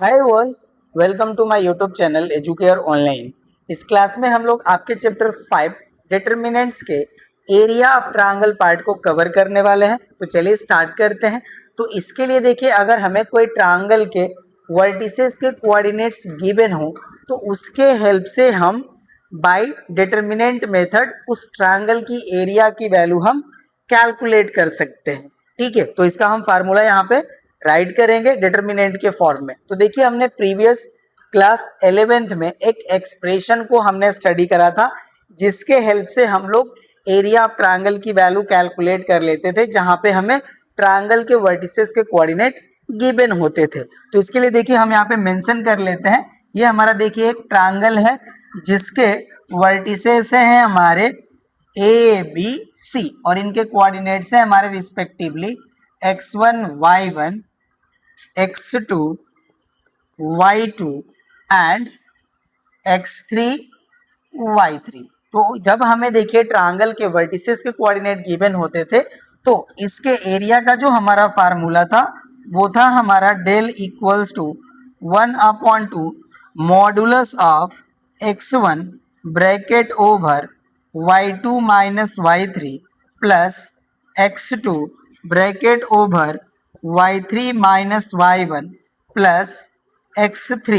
Hi all, welcome to my YouTube channel Educare online. इस class में हम लोग आपके चैप्टर 5 डिटर्मिनेंट्स के एरिया ऑफ ट्रायंगल पार्ट को कवर करने वाले हैं। तो चलिए स्टार्ट करते हैं। तो इसके लिए देखिए, अगर हमें कोई ट्रायंगल के वर्टिसेस के कोऑर्डिनेट्स गिवन हो तो उसके हेल्प से हम बाय डिटर्मिनेंट मेथड उस ट्रायंगल की एरिया की वैल्यू हम कैलकुलेट कर सकते हैं। ठीक है, तो इसका हम फार्मूला यहाँ पे राइट करेंगे डिटर्मिनेंट के फॉर्म में। तो देखिए, हमने प्रीवियस क्लास 11th में एक एक्सप्रेशन को हमने स्टडी करा था, जिसके हेल्प से हम लोग एरिया ऑफ ट्रायंगल की वैल्यू कैलकुलेट कर लेते थे, जहां पे हमें ट्रायंगल के वर्टिसेस के कोऑर्डिनेट गिवन होते थे। तो इसके लिए देखिए, हम यहाँ पे मेंशन कर लेते हैं, ये हमारा देखिए एक ट्रायंगल है जिसके वर्टिसेस हैं हमारे ए बी सी, और इनके कोऑर्डिनेट्स हैं हमारे respectively x1 y1 x2 y2 and x3 y3। तो जब हमें देखिए ट्रायंगल के वर्टिसेस के कोऑर्डिनेट गिवन होते थे, तो इसके एरिया का जो हमारा फार्मूला था वो था हमारा del equals to 1/2 modulus of x1 bracket over y2 minus y3 plus x2 bracket over y3 minus y1 plus x3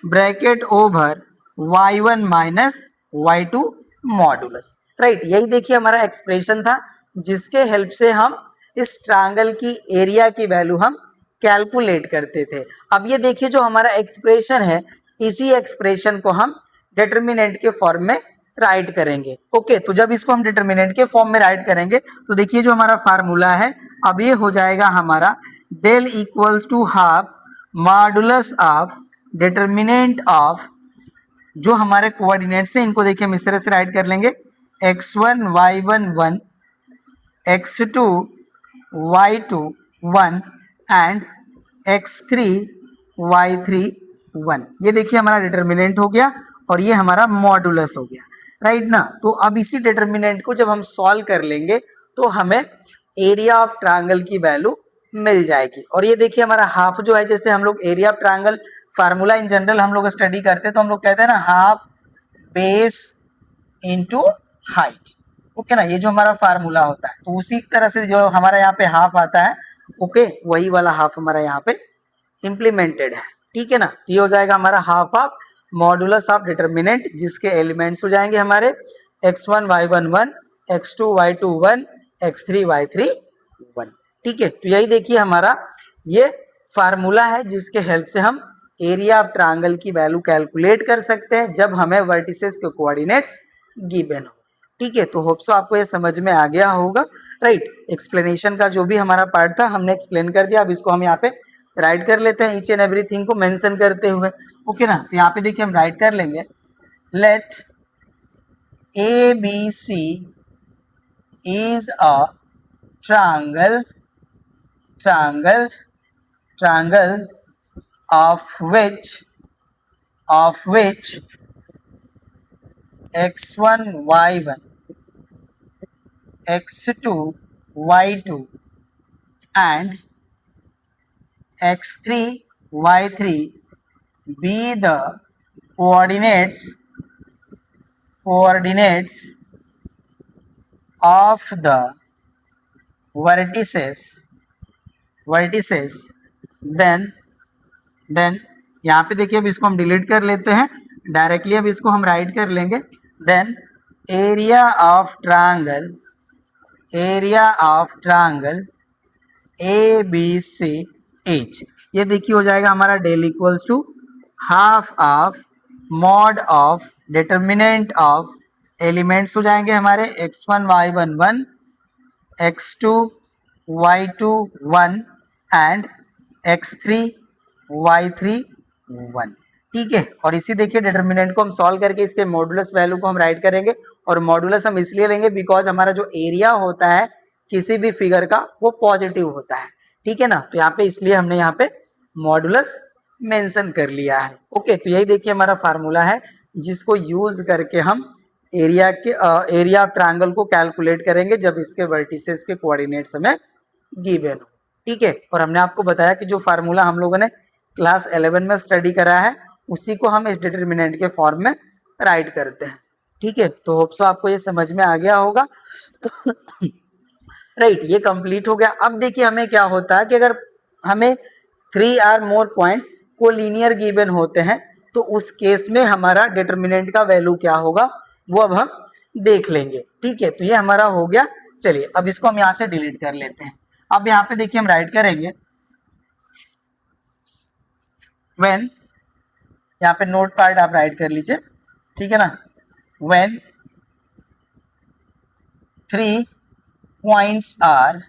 bracket over y1 minus y2 modulus. Right, यही देखिए हमारा एक्सप्रेशन था, जिसके हेल्प से हम इस ट्रायंगल की एरिया की वैल्यू हम कैलकुलेट करते थे। अब ये देखिए, जो हमारा एक्सप्रेशन है, इसी एक्सप्रेशन को हम डिटर्मिनेंट के फॉर्म में राइट करेंगे। ओके, तो जब इसको हम डिटर्मिनेंट के फॉर्म में राइट करेंगे तो देखिए जो हमारा फार्मूला है, अब ये हो जाएगा हमारा del equals to half modulus of determinant of जो हमारे कोऑर्डिनेट्स हैं, इनको देखिए हम इस तरह से राइट कर लेंगे x1 y1 1 x2 y2 1 and x3 y3 1। ये देखिए हमारा डिटर्मिनेंट हो गया और ये हमारा मॉडुलस हो गया। राइट ना। तो अब इसी डिटर्मिनेंट को जब हम सॉल्व कर लेंगे तो हमें एरिया ऑफ ट्रायंगल की वैल्यू मिल जाएगी। और ये देखिए हमारा हाफ जो है, जैसे हम लोग area of triangle formula in general हम लोग स्टडी करते हैं तो हम लोग कहते हैं ना, half base into height. Okay ना, ये जो हमारा फार्मूला होता है, तो उसी तरह से जो हमारा यहाँ पे हाफ आता है, ओके, वही वाला हाफ हमारा यहाँ पे इम्प्लीमेंटेड है। ठीक है ना। तो ये हो जाएगा हमारा half of modulus of determinant, जिसके एलिमेंट्स हो जाएंगे हमारे x1 y1 1 x2 y2 1 x3 y3 1। ठीक है, तो यही देखिए हमारा ये फार्मूला है, जिसके हेल्प से हम एरिया ऑफ ट्रायंगल की वैल्यू कैलकुलेट कर सकते हैं जब हमें वर्टिसेस के कोऑर्डिनेट्स गिवन हो। ठीक है, तो होप सो आपको ये समझ में आ गया होगा। राइट, एक्सप्लेनेशन का जो भी हमारा पार्ट था हमने एक्सप्लेन कर दिया। अब इसको हम यहाँ पे राइट कर लेते हैं, ईच एंड एवरीथिंग को मेंशन करते हुए। ओके ना। तो यहाँ पे देखिए हम राइट कर लेंगे, let A B C is a triangle of which x1 y1 x2 y2 and x3 y3 be the coordinates of the vertices then यहाँ पे देखिए, अब इसको हम डिलीट कर लेते हैं डायरेक्टली। अब इसको हम राइट कर लेंगे, then area of triangle A B C H. ये देखिए हो जाएगा हमारा del equals to half of mod of determinant of elements हो जाएंगे हमारे x1 y1 1 x2 y2 1 and x3 y3 1। ठीक है, और इसी देखिए डिटर्मिनेंट को हम सॉल्व करके इसके मॉडुलस वैल्यू को हम राइट करेंगे। और मॉडुलस हम इसलिए लेंगे बिकॉज हमारा जो एरिया होता है किसी भी फिगर का वो पॉजिटिव होता है। ठीक है ना। तो यहाँ पे इसलिए हमने यहाँ पे मॉडुलस मेंशन कर लिया है। ओके, तो यही देखिए हमारा फार्मूला है, जिसको यूज करके हम एरिया ऑफ ट्रायंगल को कैलकुलेट करेंगे जब इसके वर्टिसेस के कोऑर्डिनेट्स हमें गिवन हो। ठीक है, और हमने आपको बताया कि जो फार्मूला हम लोगों ने क्लास 11 में स्टडी करा है उसी को हम इस डिटर्मिनेंट के फॉर्म में राइट करते हैं। ठीक है, तो होप सो आपको ये समझ में आ गया होगा। राइट, ये कंप्लीट हो गया। अब देखिए हमें क्या होता है कि अगर हमें 3 और मोर पॉइंट्स को लीनियर गिवन होते हैं तो उस केस में हमारा डिटर्मिनेंट का वैल्यू क्या होगा वो अब हम देख लेंगे। ठीक है, तो ये हमारा हो गया। चलिए अब इसको हम यहाँ से डिलीट कर लेते हैं। अब यहाँ पे देखिए हम राइट करेंगे व्हेन, यहाँ पे नोट पार्ट आप राइट कर लीजिए, ठीक है ना। When 3 points are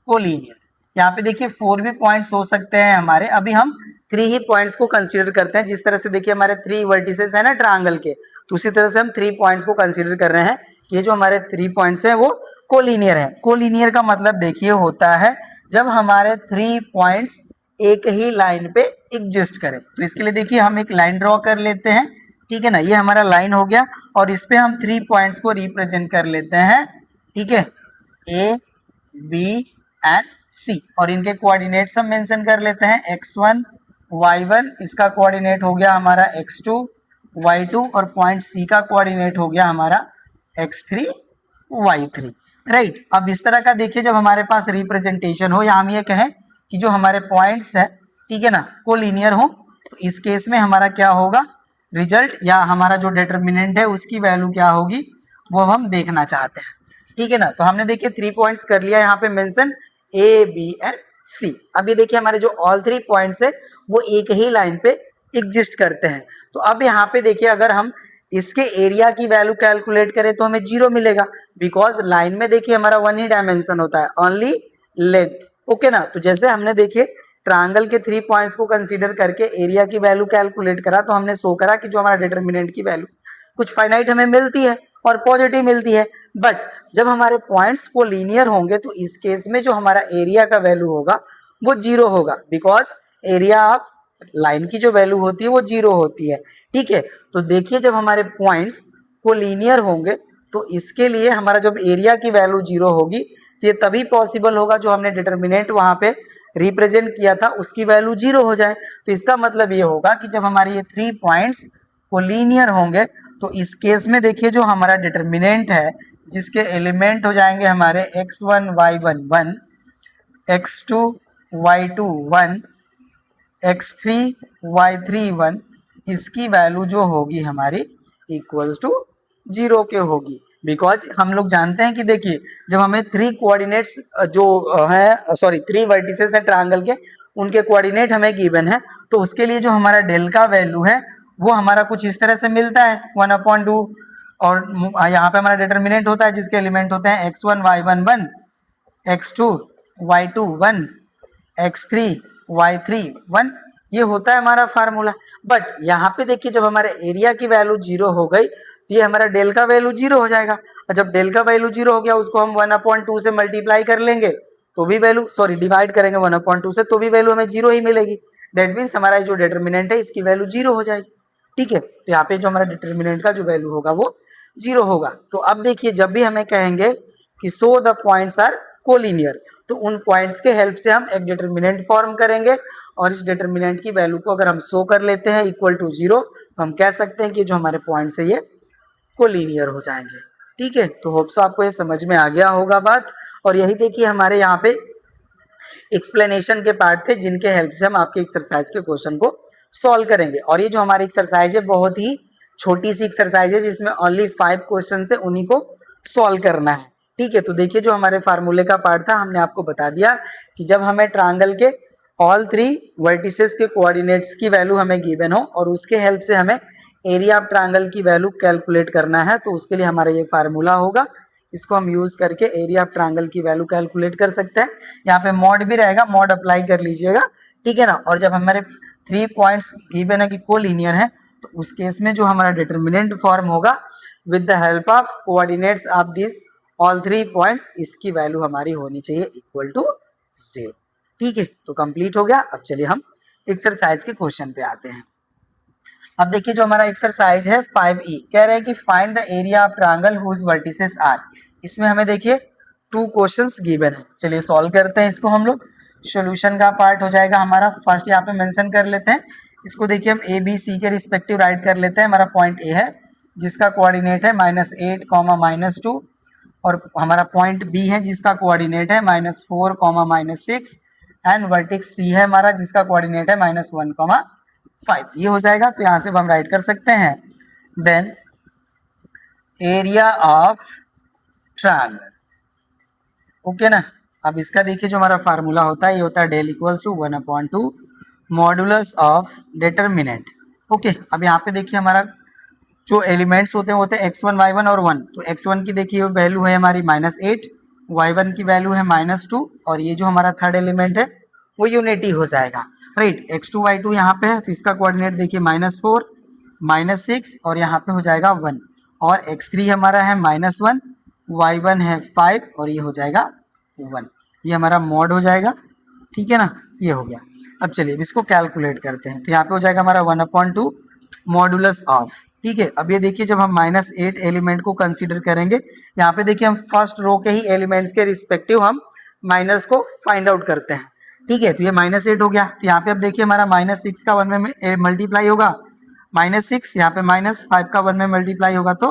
collinear. यहाँ पे देखिए 4 भी पॉइंट्स हो सकते हैं हमारे, अभी हम 3 ही पॉइंट्स को कंसीडर करते हैं। जिस तरह से देखिए हमारे 3 वर्टिसेस है ना ट्रायंगल के, तो उसी तरह से हम 3 पॉइंट्स को कंसीडर कर रहे हैं कि ये जो हमारे 3 पॉइंट्स हैं वो कोलिनियर है। कोलिनियर का मतलब देखिए होता है जब हमारे 3 पॉइंट्स एक ही लाइन पे एग्जिस्ट करें। तो इसके लिए देखिए हम एक लाइन ड्रॉ कर लेते हैं, ठीक है ना। ये हमारा लाइन हो गया और इस पे हम 3 पॉइंट्स को रिप्रेजेंट कर लेते हैं, ठीक है, ए बी एंड सी, और इनके कोऑर्डिनेट्स हम मेंशन कर लेते हैं x1 y1, इसका कोऑर्डिनेट हो गया हमारा x2 y2, और पॉइंट सी का कोऑर्डिनेट हो गया हमारा x3 y3। राइट, अब इस तरह का देखिए जब हमारे पास रिप्रेजेंटेशन हो या हम ये कहें कि जो हमारे पॉइंट्स है, ठीक है ना, को लीनियर हो, तो इस केस में हमारा क्या होगा रिजल्ट, या हमारा जो डिटर्मिनेंट है उसकी वैल्यू क्या होगी वो हम देखना चाहते हैं। ठीक है ना, तो हमने देखिए 3 पॉइंट्स कर लिया यहाँ पे मेंशन, ए बी एंड सी। अब ये देखिए हमारे जो ऑल 3 पॉइंट्स है वो एक ही लाइन पे एग्जिस्ट करते हैं। तो अब यहाँ पे देखिए अगर हम इसके एरिया की वैल्यू कैलकुलेट करें तो हमें 0 मिलेगा, बिकॉज लाइन में देखिए हमारा 1 ही डायमेंशन होता है, ओनली लेंथ। ओके ना, तो जैसे हमने देखिए ट्रायंगल के 3 पॉइंट्स को कंसीडर करके एरिया की वैल्यू कैलकुलेट करा, तो हमने शो करा कि जो हमारा डिटर्मिनेंट की वैल्यू कुछ फाइनाइट हमें मिलती है और पॉजिटिव मिलती है। बट जब हमारे पॉइंट्स को लीनियर होंगे तो इस केस में जो हमारा एरिया का वैल्यू होगा वो 0 होगा, बिकॉज एरिया ऑफ लाइन की जो वैल्यू होती है वो 0 होती है। ठीक है, तो देखिए जब हमारे पॉइंट्स को लीनियर होंगे तो इसके लिए हमारा जब एरिया की वैल्यू 0 होगी तो ये तभी पॉसिबल होगा जो हमने डिटर्मिनेंट वहां पे रिप्रेजेंट किया था उसकी वैल्यू 0 हो जाए। तो इसका मतलब ये होगा कि जब हमारे ये 3 पॉइंट्स को लीनियर होंगे तो इस केस में देखिए जो हमारा डिटर्मिनेंट है जिसके एलिमेंट हो जाएंगे हमारे x1 y1 1, x2 y2 1, x3 y3 1, इसकी वैल्यू जो होगी हमारी इक्वल्स टू 0 के होगी। बिकॉज हम लोग जानते हैं कि देखिए जब हमें 3 कोऑर्डिनेट्स जो है सॉरी 3 वर्टिसेस है ट्रायंगल के, उनके कोऑर्डिनेट हमें गिवन है, तो उसके लिए जो हमारा डेल का वैल्यू है वो हमारा कुछ इस तरह से मिलता है 1/2, और यहाँ पे हमारा डिटर्मिनेंट होता है जिसके एलिमेंट होते हैं x1 y1 1, x2 y2 1, x3 y3 1, ये होता है हमारा फार्मूला। बट यहाँ पे देखिए जब हमारे एरिया की वैल्यू 0 हो गई तो ये हमारा डेल का वैल्यू 0 हो जाएगा, और जब डेल का वैल्यू 0 हो गया उसको हम 1/2 से मल्टीप्लाई कर लेंगे तो भी वैल्यू डिवाइड करेंगे 1/2 से तो भी वैल्यू हमें 0 ही मिलेगी। दैट मीन्स हमारा जो डिटर्मिनेंट है इसकी वैल्यू 0 हो जाएगी। ठीक है, तो यहाँ पे जो हमारा डिटर्मिनेंट का जो वैल्यू होगा वो 0 होगा। तो अब देखिए जब भी हमें कहेंगे कि so the points are collinear, तो उन पॉइंट्स के हेल्प से हम एक डिटर्मिनेंट फॉर्म करेंगे, और इस डिटर्मिनेंट की वैल्यू को अगर हम शो कर लेते हैं इक्वल टू 0 तो हम कह सकते हैं कि जो हमारे पॉइंट्स है ये कोलिनियर हो जाएंगे। ठीक है, तो होप सो आपको ये समझ में आ गया होगा बात। और यही देखिए हमारे यहाँ पे एक्सप्लेनेशन के पार्ट थे जिनके हेल्प से हम आपके एक्सरसाइज के क्वेश्चन को सॉल्व करेंगे। और ये जो हमारी एक्सरसाइज है बहुत ही छोटी सी एक्सरसाइज है जिसमें ओनली 5 क्वेश्चन है, उन्हीं को सॉल्व करना है। ठीक है, तो देखिए जो हमारे फार्मूले का पार्ट था हमने आपको बता दिया कि जब हमें ट्रायंगल के ऑल 3 वर्टिसेस के कोऑर्डिनेट्स की वैल्यू हमें गिवन हो और उसके हेल्प से हमें एरिया ऑफ ट्रायंगल की वैल्यू कैलकुलेट करना है, तो उसके लिए हमारा ये फार्मूला होगा। इसको हम यूज करके एरिया ऑफ ट्रायंगल की वैल्यू कैलकुलेट कर सकते हैं। यहाँ पे मॉड भी रहेगा, मॉड अप्लाई कर लीजिएगा, ठीक है ना। और जब हमारे 3 पॉइंट्स गिवन है कि कोलिनियर है तो उस केस में जो हमारा डिटर्मिनेंट फॉर्म होगा with the help of coordinates of this all 3 points, इसकी वैल्यू हमारी होनी चाहिए इक्वल टू 0। ठीक है, तो कंप्लीट हो गया। अब चलिए हम एक्सरसाइज के क्वेश्चन पे आते हैं। अब देखिए जो हमारा एक्सरसाइज है 5E कह रहे हैं कि find the area of triangle whose vertices are. इसमें हमें देखिए 2 क्वेश्चंस गिवन है, चलिए सॉल्व करते हैं इसको हम लोग। सॉल्यूशन का पार्ट हो जाएगा हमारा। फर्स्ट यहाँ पे मेंशन कर लेते हैं इसको। देखिए हम ए बी सी के रिस्पेक्टिव राइट कर लेते हैं। हमारा पॉइंट ए है जिसका कोऑर्डिनेट है -8, -2, और हमारा पॉइंट बी है जिसका कोऑर्डिनेट है -4, -6, एंड वर्टेक्स सी है हमारा जिसका कोऑर्डिनेट है -1, 5। ये हो जाएगा। तो यहाँ से हम राइट कर सकते हैं then area of triangle. Okay ना। अब इसका देखिए जो हमारा फार्मूला होता है ये होता है del equals to 1/2 modulus of determinant. Okay, अब यहाँ पे देखिए हमारा जो एलिमेंट्स होते हैं x1, y1 और 1। तो x1 की देखिए वैल्यू है हमारी -8, y1 की वैल्यू है -2, और ये जो हमारा थर्ड एलिमेंट है वो यूनिटी हो जाएगा, राइट। x2, y2 यहाँ पे है तो इसका कोऑर्डिनेट देखिए -4, -6, और यहाँ पे हो जाएगा 1, और x3 हमारा है -1, y1 है 5, और ये हो जाएगा 1। ये हमारा मॉड हो जाएगा, ठीक है ना। ये हो गया। अब चलिए अब इसको कैलकुलेट करते हैं। तो यहाँ पे हो जाएगा हमारा 1/2 मॉडुलस ऑफ, ठीक है। अब ये देखिए जब हम -8 एलिमेंट को कंसीडर करेंगे, यहाँ पे देखिए हम फर्स्ट रो के ही एलिमेंट्स के रिस्पेक्टिव हम माइनस को फाइंड आउट करते हैं, ठीक है। तो ये -8 हो गया। तो यहाँ पे अब देखिए हमारा -6 का 1 में मल्टीप्लाई होगा, -6, यहाँ पे -5 का 1 में मल्टीप्लाई होगा तो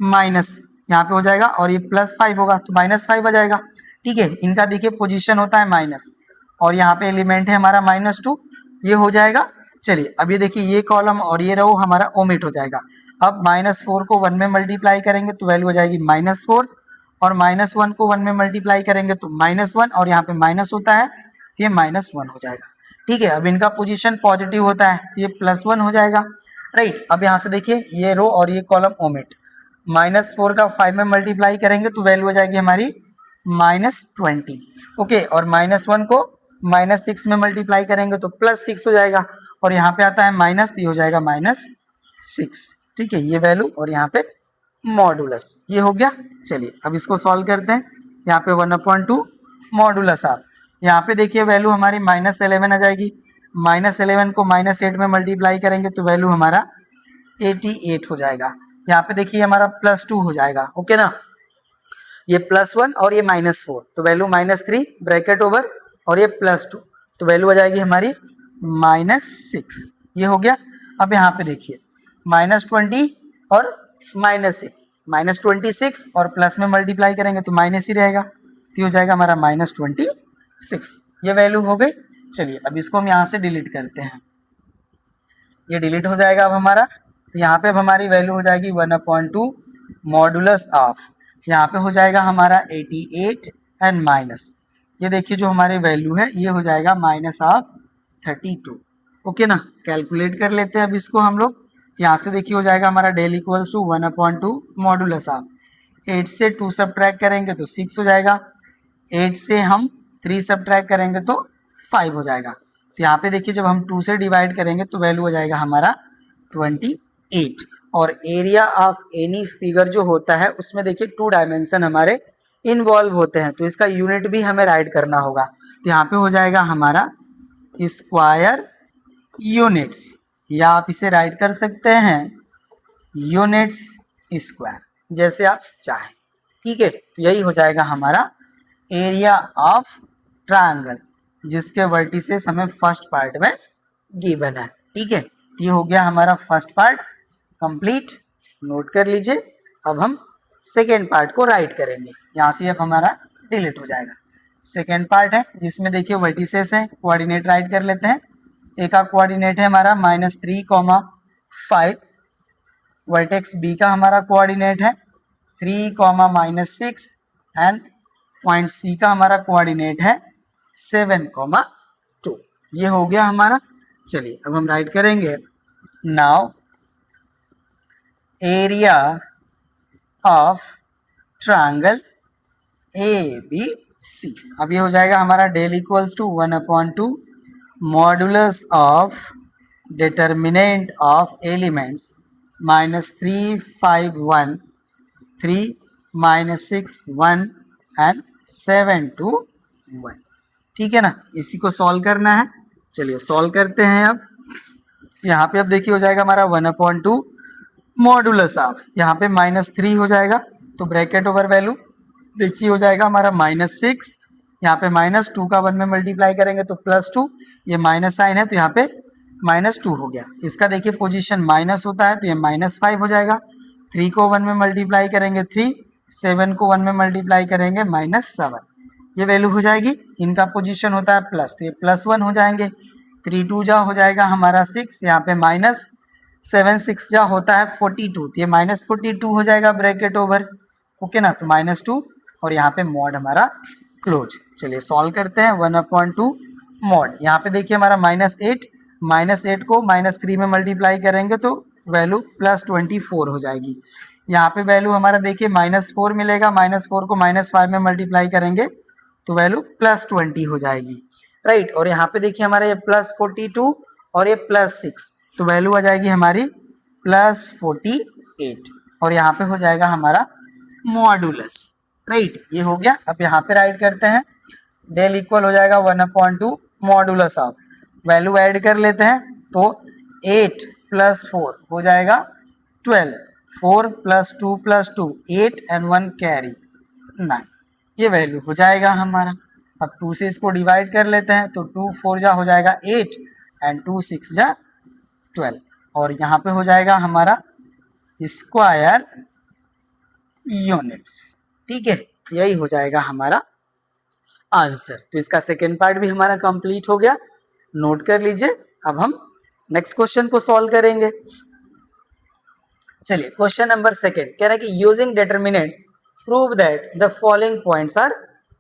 माइनस यहाँ पे हो जाएगा, और ये +5 होगा तो -5 आ जाएगा, ठीक है। इनका देखिए पोजीशन होता है माइनस, और यहाँ पे एलिमेंट है हमारा -2, ये हो जाएगा। चलिए अब ये देखिए ये कॉलम और ये रो हमारा ओमिट हो जाएगा। अब -4 को 1 में मल्टीप्लाई करेंगे तो वैल्यू हो जाएगी -4, और -1 को 1 में मल्टीप्लाई करेंगे तो -1, और यहाँ पे माइनस होता है तो ये -1 हो जाएगा, ठीक है। अब इनका पोजीशन पॉजिटिव होता है तो ये +1 हो जाएगा, राइट। अब यहाँ से देखिए ये रो और ये कॉलम ओमिट। -4 का 5 में मल्टीप्लाई करेंगे तो वैल्यू हो जाएगी हमारी -20, ओके। और -1 को -6 में मल्टीप्लाई करेंगे तो +6 हो जाएगा, और यहाँ पे आता है माइनस तो ये हो जाएगा -6, ठीक है। ये वैल्यू और यहाँ पे मॉडुलस, ये हो गया। चलिए अब इसको सॉल्व करते हैं। यहाँ पे 1/2 मॉडुलस ऑफ, यहाँ पे देखिए वैल्यू हमारी -11 आ जाएगी। -11 को -8 में मल्टीप्लाई करेंगे तो वैल्यू हमारा 88 हो जाएगा। यहाँ पे देखिए हमारा +2 हो जाएगा, ओके ना। ये +1 और ये -4 तो वैल्यू -3 ब्रैकेट ओवर, और ये +2 तो वैल्यू आ जाएगी हमारी -6। ये हो गया। अब यहाँ पे देखिए -20 और -6, -26 और प्लस में मल्टीप्लाई करेंगे तो माइनस ही रहेगा, तो ये हो जाएगा हमारा -26। ये वैल्यू हो गई। चलिए अब इसको हम यहाँ से डिलीट करते हैं। ये डिलीट हो जाएगा अब हमारा। तो यहाँ पे अब हमारी वैल्यू हो जाएगी 1/2 मॉडुलस ऑफ, यहाँ पे हो जाएगा हमारा 88 एंड माइनस, ये देखिए जो हमारी वैल्यू है ये हो जाएगा -32, ओके ना। कैलकुलेट कर लेते हैं अब इसको हम लोग। यहाँ से देखिए हो जाएगा हमारा del equals to 1/2 modulus of, 8 से 2 सब्ट्रैक्ट करेंगे तो 6 हो जाएगा, 8 से हम 3 सब्ट्रैक्ट करेंगे तो 5 हो जाएगा। तो यहाँ पे देखिए जब हम 2 से डिवाइड करेंगे तो वैल्यू हो जाएगा हमारा 28। और एरिया ऑफ एनी फिगर जो होता है उसमें देखिए 2 डायमेंशन हमारे इन्वॉल्व होते हैं, तो इसका यूनिट भी हमें राइट करना होगा। तो यहाँ पे हो जाएगा हमारा स्क्वायर यूनिट्स, या आप इसे राइट कर सकते हैं यूनिट्स स्क्वायर, जैसे आप चाहें, ठीक है। तो यही हो जाएगा हमारा एरिया ऑफ ट्रायंगल, जिसके वर्टिसेस हमें फर्स्ट पार्ट में गिवन है, ठीक है। तो ये हो गया हमारा फर्स्ट पार्ट कंप्लीट, नोट कर लीजिए। अब हम सेकेंड पार्ट को राइट करेंगे। यहाँ से अब हमारा डिलीट हो जाएगा। सेकेंड पार्ट है जिसमें देखिए वर्टिसेस हैं, कोऑर्डिनेट राइट कर लेते हैं। ए का कोऑर्डिनेट है हमारा -3, 5, वर्टेक्स बी का हमारा कोऑर्डिनेट है 3, -6, एंड पॉइंट सी का हमारा कोऑर्डिनेट है 7, 2। ये हो गया हमारा। चलिए अब हम राइट करेंगे now area of triangle ABC। अब ये हो जाएगा हमारा del equals to 1/2 modulus of determinant of elements -3, 5, 1, 3, -6, 1 and 7, 2, 1, ठीक है ना। इसी को सॉल्व करना है। चलिए सॉल्व करते हैं। अब यहाँ पे अब देखिए हो जाएगा हमारा 1/2 मॉडुलस ऑफ, यहाँ पे -3 हो जाएगा तो ब्रैकेट ओवर वैल्यू देखिए हो जाएगा हमारा -6 यहाँ पे -2 का 1 में मल्टीप्लाई करेंगे तो +2, ये माइनस साइन है तो यहाँ पे -2 हो गया। इसका देखिए पोजीशन माइनस होता है तो ये -5 हो जाएगा। 3 को 1 में मल्टीप्लाई करेंगे 3, 7 को 1 में मल्टीप्लाई करेंगे -7, ये वैल्यू हो जाएगी। इनका पोजीशन होता है प्लस तो ये +1 हो जाएंगे। 3 2 जा हो जाएगा हमारा 6, यहाँ पे -7 6 जा होता है 42 तो ये -42 हो जाएगा ब्रैकेट ओवर, ओके ना, तो -2 और यहाँ पे मॉड हमारा क्लोज। चलिए सॉल्व करते हैं। 1/2 मॉड, यहाँ पे देखिए हमारा -8 को -3 में मल्टीप्लाई करेंगे तो वैल्यू +24 हो जाएगी। यहाँ पे वैल्यू हमारा देखिए -4 मिलेगा, -4 को -5 में मल्टीप्लाई करेंगे तो वैल्यू +20 हो जाएगी, राइट। और यहाँ पे देखिए हमारा ये +42 और ये +6 तो वैल्यू आ जाएगी हमारी +48 और यहाँ पे हो जाएगा हमारा मॉडुलस, राइट। ये हो गया। अब यहाँ पे राइट करते हैं, डेल इक्वल हो जाएगा 1/2 मॉडुलस ऑफ, वैल्यू ऐड कर लेते हैं तो 8 + 4 हो जाएगा 12, 4 + 2 + 2 8 एंड 1 कैरी 9, ये वैल्यू हो जाएगा हमारा। अब 2 से इसको डिवाइड कर लेते हैं तो 2 4 जा हो जाएगा 8 एंड 2 6 जा 12 और यहाँ पे हो जाएगा हमारा स्क्वायर यूनिट्स, ठीक है, यही हो जाएगा हमारा आंसर। तो इसका सेकेंड पार्ट भी हमारा कंप्लीट हो गया, नोट कर लीजिए। अब हम नेक्स्ट क्वेश्चन को सॉल्व करेंगे। चलिए क्वेश्चन नंबर सेकेंड कह रहा है कि using determinants prove that the following points are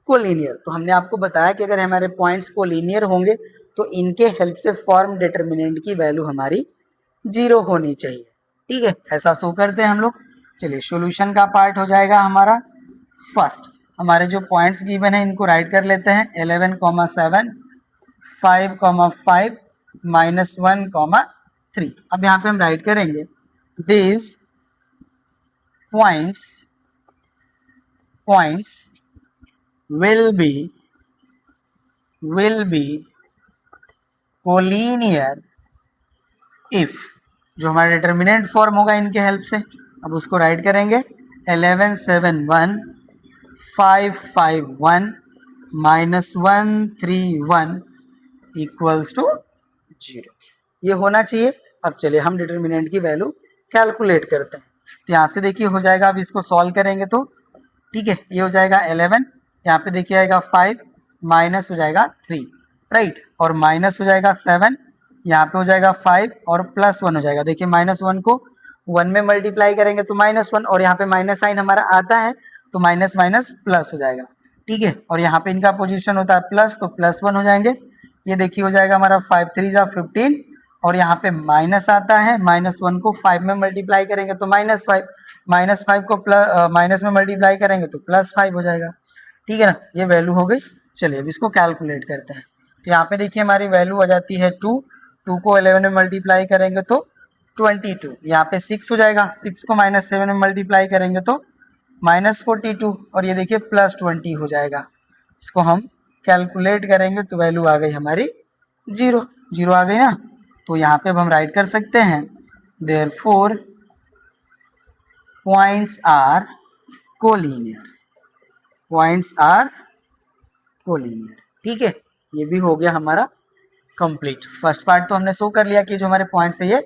collinear. तो हमने आपको बताया कि अगर हमारे पॉइंट्स कोलिनियर होंगे तो इनके हेल्प से फॉर्म डिटर्मिनेंट की वैल्यू हमारी 0 होनी चाहिए, ठीक है, ऐसा शो करते हैं हम लोग। चलिए सॉल्यूशन का पार्ट हो जाएगा हमारा फर्स्ट, हमारे जो पॉइंट्स गिवन है इनको राइट कर लेते हैं। 11, 7, 5, 5 -1, 3। अब यहाँ पे हम राइट करेंगे these points will be collinear if, जो हमारा डिटर्मिनेंट फॉर्म होगा इनके हेल्प से। अब उसको राइट करेंगे 11 7 1 5 5 1 -1 3 1 इक्वल्स टू 0, ये होना चाहिए। अब चलिए हम डिटर्मिनेंट की वैल्यू कैलकुलेट करते हैं। तो यहाँ से देखिए हो जाएगा, अब इसको सॉल्व करेंगे तो ठीक है, ये हो जाएगा 11, यहाँ पे देखिए आएगा 5 माइनस हो जाएगा 3, राइट, और माइनस हो जाएगा 7, यहाँ पे हो जाएगा 5 और +1 हो जाएगा। देखिए -1 को 1 में मल्टीप्लाई करेंगे तो -1 और यहाँ पे माइनस साइन हमारा आता है तो माइनस माइनस प्लस हो जाएगा, ठीक है। और यहाँ पे इनका पोजीशन होता है प्लस तो +1 हो जाएंगे। ये देखिए हो जाएगा हमारा 5 3 जा 15 और यहाँ पे माइनस आता है, -1 को 5 में मल्टीप्लाई करेंगे तो -5, -5 को माइनस में मल्टीप्लाई करेंगे तो +5 हो जाएगा, ठीक है ना, ये वैल्यू हो गई। चलिए अब इसको कैलकुलेट करते हैं। तो यहाँ पे देखिए हमारी वैल्यू आ जाती है 2 को 11 में मल्टीप्लाई करेंगे तो 22, यहाँ पे 6 हो जाएगा, 6 को -7 में मल्टीप्लाई करेंगे तो -42 और ये देखिए +20 हो जाएगा। इसको हम कैलकुलेट करेंगे तो वैल्यू आ गई हमारी 0 आ गई ना। तो यहाँ पे अब हम राइट कर सकते हैं देयरफॉर पॉइंट्स आर कोलिनियर, ठीक है, ये भी हो गया हमारा कंप्लीट। फर्स्ट पार्ट तो हमने शो कर लिया कि जो हमारे पॉइंट्स है ये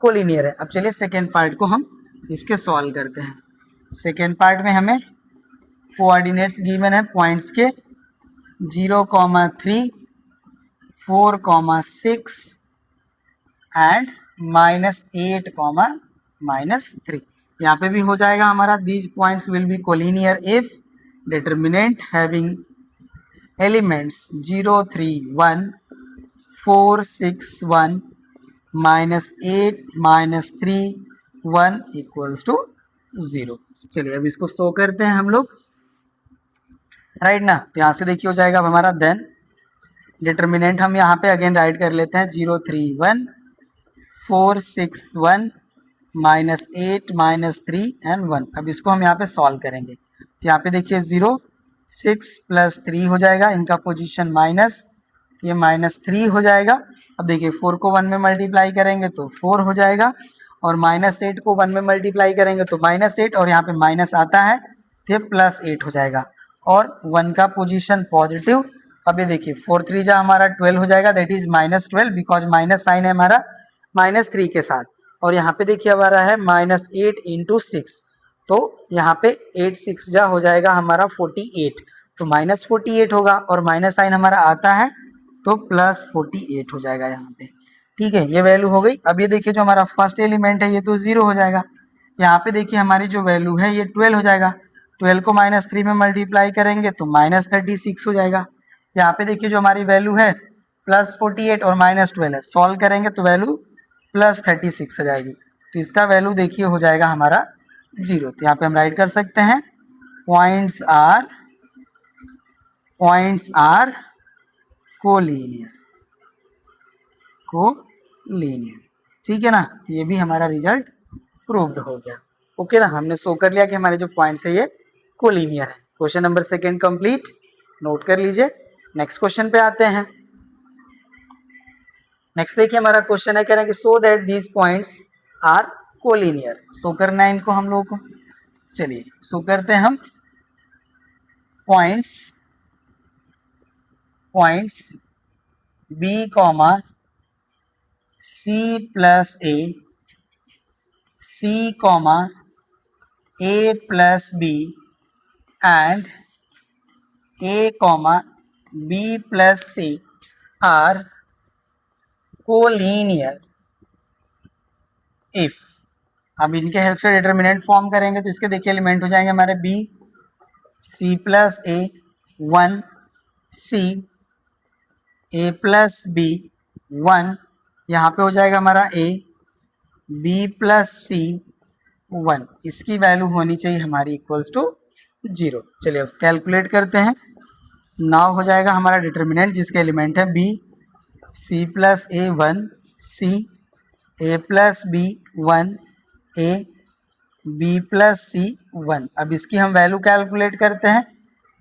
कोलिनियर है। अब चलिए सेकेंड पार्ट को हम इसके सॉल्व करते हैं। सेकेंड पार्ट में हमें कोऑर्डिनेट्स गिवन है पॉइंट्स के 0, 3, 4, 6 एंड -8, -3। यहाँ पे भी हो जाएगा हमारा these points will be collinear if determinant having elements 0 3 1 4 6 1 -8 -3 1 equals to 0। चलिए अब इसको शो करते हैं हम लोग, राइट ना। तो यहाँ से देखिए हो जाएगा अब हमारा देन डिटर्मिनेंट हम यहाँ पे अगेन राइट कर लेते हैं 0 3 1 4 6 1 -8 -3 एंड 1। अब इसको हम यहाँ पे सॉल्व करेंगे। तो यहाँ पे देखिए 0 6 + 3 हो जाएगा, इनका पोजीशन माइनस, ये -3 हो जाएगा। अब देखिए 4 को 1 में मल्टीप्लाई करेंगे तो 4 हो जाएगा और -8 को 1 में मल्टीप्लाई करेंगे तो -8 और यहाँ पे माइनस आता है तो ये +8 हो जाएगा। और 1 का पोजीशन पॉजिटिव। अब ये देखिए 4 3 जा हमारा 12 हो जाएगा, that is -12 because minus sign है हमारा -3 के साथ। और यहाँ पे देखिए हमारा है -8 × 6, तो यहाँ पे 8 6 जा हो जाएगा हमारा 48, तो -48 होगा और माइनस साइन हमारा आता है तो +48 हो जाएगा यहाँ पे। ठीक है, ये वैल्यू हो गई। अब ये देखिए जो हमारा फर्स्ट एलिमेंट है ये तो 0 हो जाएगा। यहाँ पे देखिए हमारी जो वैल्यू है ये 12 हो जाएगा। 12 को -3 में मल्टीप्लाई करेंगे तो -36 हो जाएगा। यहाँ पे देखिए जो हमारी वैल्यू है +48 और -12 है, सॉल्व करेंगे तो वैल्यू +36 आ जाएगी। तो इसका वैल्यू देखिए हो जाएगा हमारा 0। तो यहाँ पे हम राइट कर सकते हैं पॉइंट्स आर कोलिनियर। ठीक है ना, तो ये भी हमारा रिजल्ट प्रूव्ड हो गया। ओके ना, हमने शो कर लिया कि हमारे जो पॉइंट्स है ये कोलिनियर है। क्वेश्चन नंबर 2 कंप्लीट, नोट कर लीजिए। नेक्स्ट क्वेश्चन पे आते हैं। नेक्स्ट देखिए हमारा क्वेश्चन है, कह रहे हैं कि so that these points are collinear. Show करना है इनको हम लोगों को, चलिए शो करते हैं हम। Points b comma c plus a, c comma a plus b and a comma b plus c are collinear if. अब इनके हेल्प से डिटर्मिनेंट फॉर्म करेंगे तो इसके देखिए एलिमेंट हो जाएंगे हमारे बी, सी प्लस ए, 1 सी, ए प्लस बी 1, यहाँ पे हो जाएगा हमारा ए, बी प्लस सी 1। इसकी वैल्यू होनी चाहिए हमारी इक्वल्स टू 0। चलिए अब कैलकुलेट करते हैं। नाउ हो जाएगा हमारा डिटर्मिनेंट जिसके एलिमेंट है बी, सी प्लस ए 1, सी, ए प्लस बी 1, ए, बी प्लस सी 1। अब इसकी हम वैल्यू कैलकुलेट करते हैं।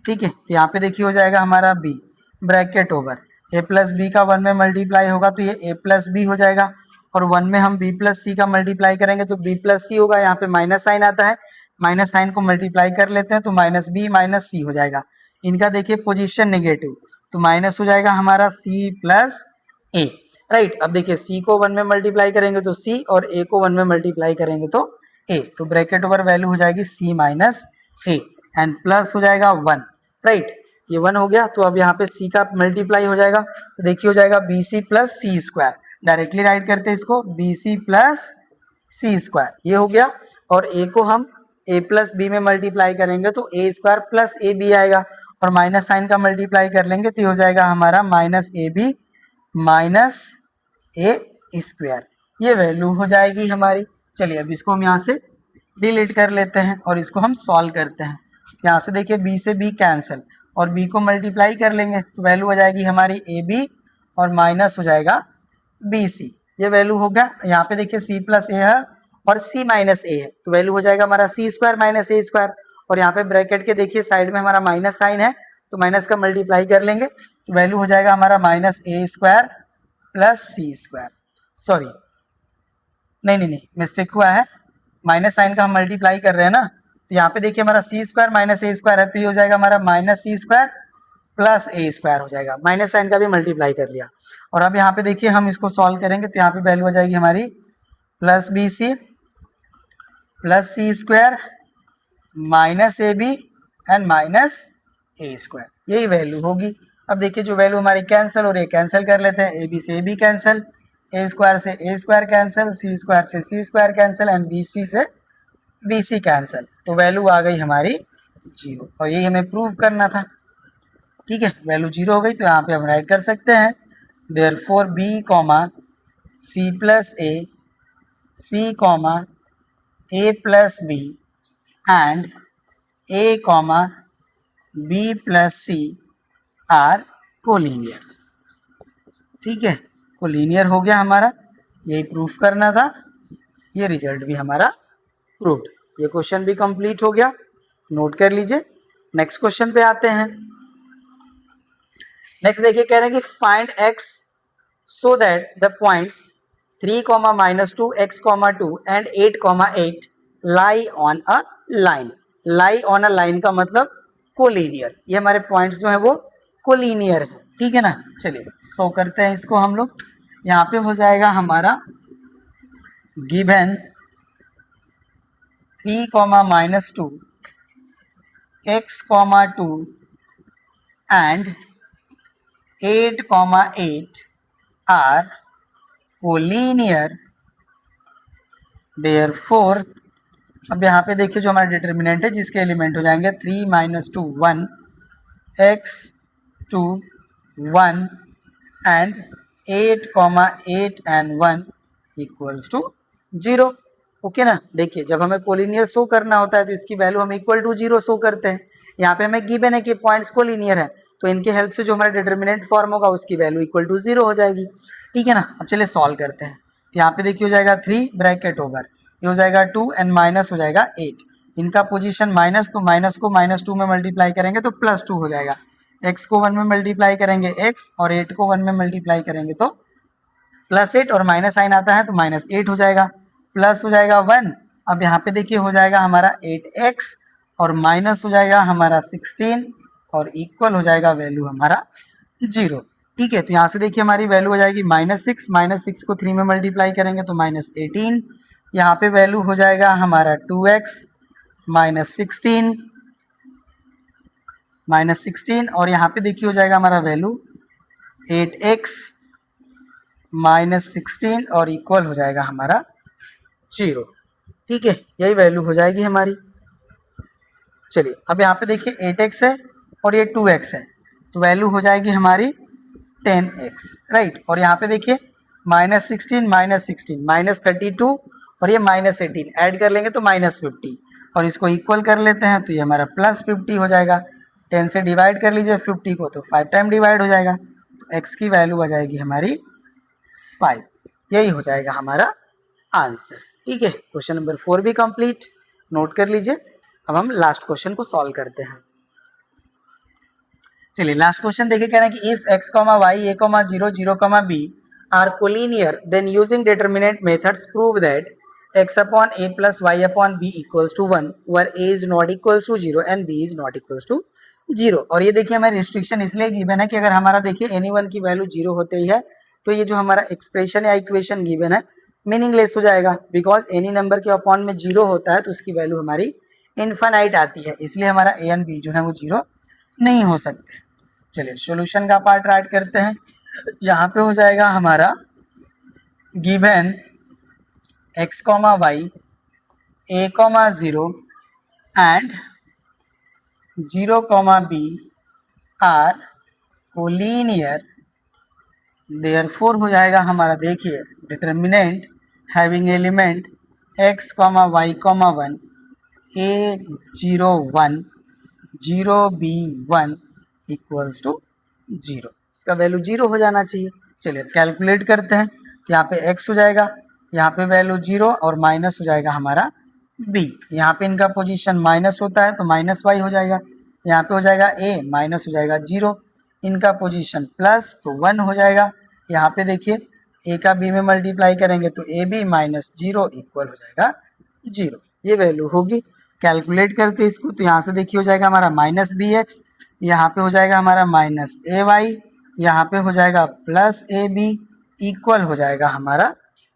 ठीक है, तो यहाँ पे देखिए हो जाएगा हमारा बी ब्रैकेट ओवर ए प्लस बी का 1 में मल्टीप्लाई होगा तो ये ए प्लस बी हो जाएगा, और 1 में हम बी प्लस सी का मल्टीप्लाई करेंगे तो बी प्लस सी होगा। यहाँ पे माइनस साइन आता है, माइनस साइन को मल्टीप्लाई कर लेते हैं तो -b माइनस सी हो जाएगा। इनका देखिए पोजीशन नेगेटिव, तो माइनस हो जाएगा हमारा सी प्लस ए। राइट, अब देखिए सी को 1 में मल्टीप्लाई करेंगे तो सी, और ए को 1 में मल्टीप्लाई करेंगे तो ए, तो ब्रैकेट ओवर वैल्यू हो जाएगी सी माइनस ए एंड प्लस हो जाएगा 1। राइट, ये 1 हो गया, तो अब यहाँ पे सी का मल्टीप्लाई हो जाएगा तो देखिए हो जाएगा B c plus c square. Directly right करते हैं इसको, B c plus c square, ये हो गया। और ए को हम ए प्लस बी में मल्टीप्लाई करेंगे तो ए स्क्वायर प्लस ए बी आएगा, और माइनस साइन का मल्टीप्लाई कर लेंगे तो ये हो जाएगा हमारा minus a b minus a square, ये वैल्यू हो जाएगी हमारी। चलिए अब इसको हम यहाँ से डिलीट कर लेते हैं और इसको हम सॉल्व करते हैं। यहाँ से देखिए बी से बी कैंसिल और बी को मल्टीप्लाई कर लेंगे तो वैल्यू हो जाएगी हमारी ए बी और माइनस हो जाएगा बी सी, ये वैल्यू हो गया। यहाँ पे देखिए सी प्लस ए है और सी माइनस ए है तो वैल्यू हो जाएगा हमारा सी स्क्वायर माइनस ए स्क्वायर, और यहाँ पे ब्रैकेट के देखिए साइड में हमारा माइनस साइन है तो माइनस का मल्टीप्लाई कर लेंगे तो वैल्यू हो जाएगा हमारा minus a square plus c square. Sorry नहीं मिस्टेक हुआ है, माइनस साइन का हम मल्टीप्लाई कर रहे हैं ना, तो यहाँ पे देखिए हमारा सी स्क्वायर माइनस ए स्क्वायर है तो ये हो जाएगा हमारा माइनस सी स्क्वायर प्लस ए स्क्वायर हो जाएगा, माइनस साइन का भी मल्टीप्लाई कर लिया। और अब यहाँ पे देखिए हम इसको सॉल्व करेंगे तो यहाँ पे वैल्यू हो जाएगी हमारी plus b c plus c square minus a b and minus a square, यही वैल्यू होगी। अब देखिए जो वैल्यू हमारी कैंसिल हो रही है कैंसिल कर लेते हैं, ए बी से a b cancel, a square से a square cancel, c square से c square cancel and b c से बी सी कैंसिल, तो वैल्यू आ गई हमारी 0 और यही हमें प्रूव करना था। ठीक है, वैल्यू 0 हो गई तो यहाँ पे हम राइट कर सकते हैं therefore b comma c plus a, c comma a plus b and a comma b plus c are collinear. ठीक है, कोलिनियर हो गया हमारा, यही प्रूफ करना था, ये रिजल्ट भी हमारा प्रूव्ड। ये क्वेश्चन भी कंप्लीट हो गया, नोट कर लीजिए। नेक्स्ट क्वेश्चन पे आते हैं। नेक्स्ट देखिए कह रहे हैं कि find x so that the points 3, -2, x, 2 and 8, 8 lie on a line. Lie on a line का मतलब कोलिनियर, ये हमारे पॉइंट्स जो है वो कोलिनियर है, ठीक है ना। चलिए सो करते हैं इसको हम लोग। यहाँ पे हो जाएगा हमारा given 3, -2 x, 2 and 8, 8 are collinear, therefore. अब यहाँ पे देखिए जो हमारा डिटर्मिनेंट है जिसके एलिमेंट हो जाएंगे 3, -2 1, x 2 1 and 8, 8 and 1 equals to 0। Okay ना। देखिए जब हमें कोलिनियर शो करना होता है तो इसकी वैल्यू हम इक्वल टू 0 शो करते हैं। यहाँ पे हमें गिवन है कि पॉइंट्स कोलिनियर है, तो इनके हेल्प से जो हमारा डिटर्मिनेंट फॉर्म होगा उसकी वैल्यू इक्वल टू 0 हो जाएगी, ठीक है ना। अब चलिए सॉल्व करते हैं। तो यहाँ पे देखिए हो जाएगा 3 ब्रैकेट ओवर, ये हो जाएगा 2 एंड माइनस हो जाएगा 8। इनका पोजीशन माइनस, तो माइनस को -2 में मल्टीप्लाई करेंगे तो +2 हो जाएगा। x को 1 में मल्टीप्लाई करेंगे x और 8 को 1 में मल्टीप्लाई करेंगे तो +8 और माइनस साइन आता है तो -8 हो जाएगा, प्लस हो जाएगा 1। अब यहाँ पे देखिए हो जाएगा हमारा 8x और माइनस हो जाएगा हमारा 16 और इक्वल हो जाएगा वैल्यू हमारा 0, ठीक है। तो यहाँ से देखिए हमारी वैल्यू हो जाएगी -6, -6 को 3 में मल्टीप्लाई करेंगे तो -18। यहाँ पे वैल्यू हो जाएगा हमारा 2x -16 और यहाँ पे देखिए हो जाएगा हमारा वैल्यू 8x -16 और इक्वल हो जाएगा हमारा 0, ठीक है। यही वैल्यू हो जाएगी हमारी। चलिए अब यहाँ पे देखिए 8x है और ये 2x है, तो वैल्यू हो जाएगी हमारी 10x, राइट। और यहाँ पे देखिए -16 -32 और ये -18 ऐड कर लेंगे तो -50 और इसको इक्वल कर लेते हैं तो ये हमारा +50 हो जाएगा। 10 से डिवाइड कर लीजिए 50 को तो 5 टाइम डिवाइड हो जाएगा, तो x की वैल्यू आ जाएगी हमारी 5। यही हो जाएगा हमारा आंसर, ठीक है। क्वेश्चन नंबर 4 भी कंप्लीट, नोट कर लीजिए। अब हम लास्ट क्वेश्चन को सॉल्व करते हैं। चलिए लास्ट क्वेश्चन देखिए, कह रहे हैं कि if x, y, a, 0, 0, b are collinear then using determinant methods prove that x upon a plus y upon b equals to 1 where a is not equals to 0 and b is not equals to 0। और ये देखिए हमें restriction इसलिए given है कि अगर हमारा देखिए एनी वन की वैल्यू 0 होते ही है तो ये जो हमारा एक्सप्रेशन या इक्वेशन गिवन है मीनिंगलेस हो जाएगा, बिकॉज एनी नंबर के अपॉन में 0 होता है तो उसकी वैल्यू हमारी इनफाइनाइट आती है, इसलिए हमारा a एंड b जो है वो 0 नहीं हो सकते। चलिए सॉल्यूशन का पार्ट राइट करते हैं। यहाँ पे हो जाएगा हमारा given x, y, a, 0 and 0, b are collinear, therefore हो जाएगा हमारा देखिए determinant having element x, y, 1 a 0 1 0 b 1 equals to 0। इसका वैल्यू 0 हो जाना चाहिए। चलिए कैलकुलेट करते हैं। तो यहाँ पे x हो जाएगा, यहाँ पे वैल्यू 0 और माइनस हो जाएगा हमारा b। यहाँ पे इनका पोजीशन माइनस होता है तो -y हो जाएगा। यहाँ पे हो जाएगा a माइनस हो जाएगा 0, इनका पोजीशन प्लस तो 1 हो जाएगा। यहाँ पे देखिए a का b में मल्टीप्लाई करेंगे तो ab -0 इक्वल हो जाएगा 0, ये वैल्यू होगी। कैलकुलेट करते इसको तो यहाँ से देखिए हो जाएगा हमारा -bx, यहाँ पे हो जाएगा हमारा -ay, यहाँ पे हो जाएगा +ab इक्वल हो जाएगा हमारा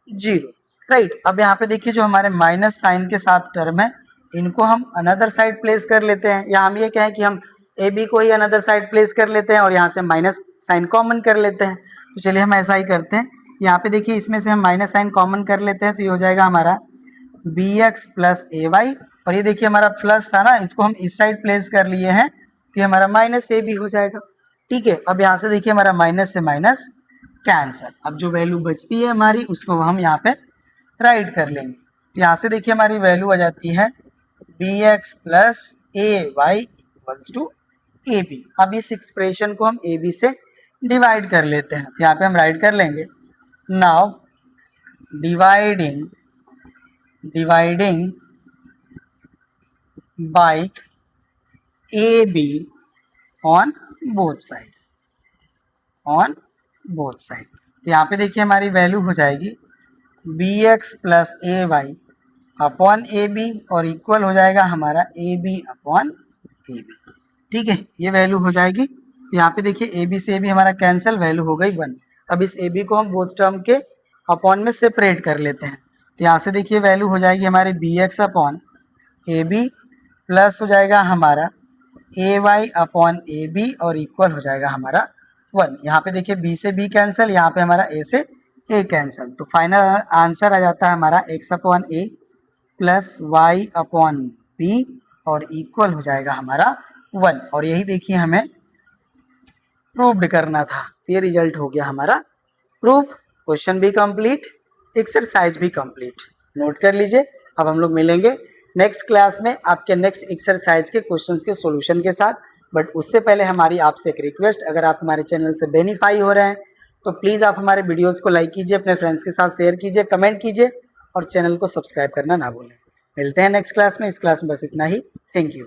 0, राइट। अब यहाँ पे देखिए जो हमारे माइनस साइन के साथ टर्म है इनको हम अनदर साइड प्लेस कर लेते हैं, या हम ये कहें कि हम ab को ही अनदर साइड प्लेस कर लेते हैं और यहाँ से माइनस साइन कॉमन कर लेते हैं। तो चलिए हम ऐसा ही करते हैं। यहाँ पे देखिए इसमें से हम माइनस साइन कॉमन कर लेते हैं तो ये हो जाएगा हमारा bx + ay, और ये देखिए हमारा प्लस था ना, इसको हम इस साइड प्लेस कर लिए हैं तो ये हमारा -ab हो जाएगा, ठीक है। अब यहाँ से देखिए हमारा माइनस से माइनस कैंसल, अब जो वैल्यू बचती है हमारी उसको हम यहाँ पे राइट कर लेंगे। तो यहाँ से देखिए हमारी वैल्यू आ जाती है bx + ay equals to ab। अब इस एक्सप्रेशन को हम ab से डिवाइड कर लेते हैं, तो यहाँ पे हम राइट कर लेंगे now dividing by AB on both side, तो यहाँ पे देखिए हमारी वैल्यू हो जाएगी bx + ay अपॉन AB और इक्वल हो जाएगा हमारा AB अपॉन AB। ठीक है, ये वैल्यू हो जाएगी। तो यहाँ पे देखिए ए बी से ए बी हमारा कैंसिल, वैल्यू हो गई 1। अब इस ए बी को हम बोथ टर्म के अपॉन में सेपरेट कर लेते हैं। तो यहाँ से देखिए वैल्यू हो जाएगी हमारी b x upon a b plus हो जाएगा हमारा a y upon a b और इक्वल हो जाएगा हमारा 1। यहाँ पे देखिए बी से बी कैंसिल, यहाँ पे हमारा ए से ए कैंसिल। तो फाइनल आंसर आ जाता है हमारा एक्स अपॉन ए प्लस वाई अपॉन बी और इक्वल हो जाएगा हमारा 1। और यही देखिए हमें प्रूव्ड करना था। तो ये रिजल्ट हो गया हमारा प्रूव। क्वेश्चन भी कंप्लीट, एक्सरसाइज भी कंप्लीट। नोट कर लीजिए। अब हम लोग मिलेंगे नेक्स्ट क्लास में आपके नेक्स्ट एक्सरसाइज के क्वेश्चंस के सॉल्यूशन के साथ। बट उससे पहले हमारी आपसे एक रिक्वेस्ट, अगर आप हमारे चैनल से बेनिफाई हो रहे हैं तो प्लीज़ आप हमारे वीडियोज़ को लाइक कीजिए, अपने फ्रेंड्स के साथ शेयर कीजिए, कमेंट कीजिए और चैनल को सब्सक्राइब करना ना भूलें। मिलते हैं नेक्स्ट क्लास में। इस क्लास में बस इतना ही। Thank you.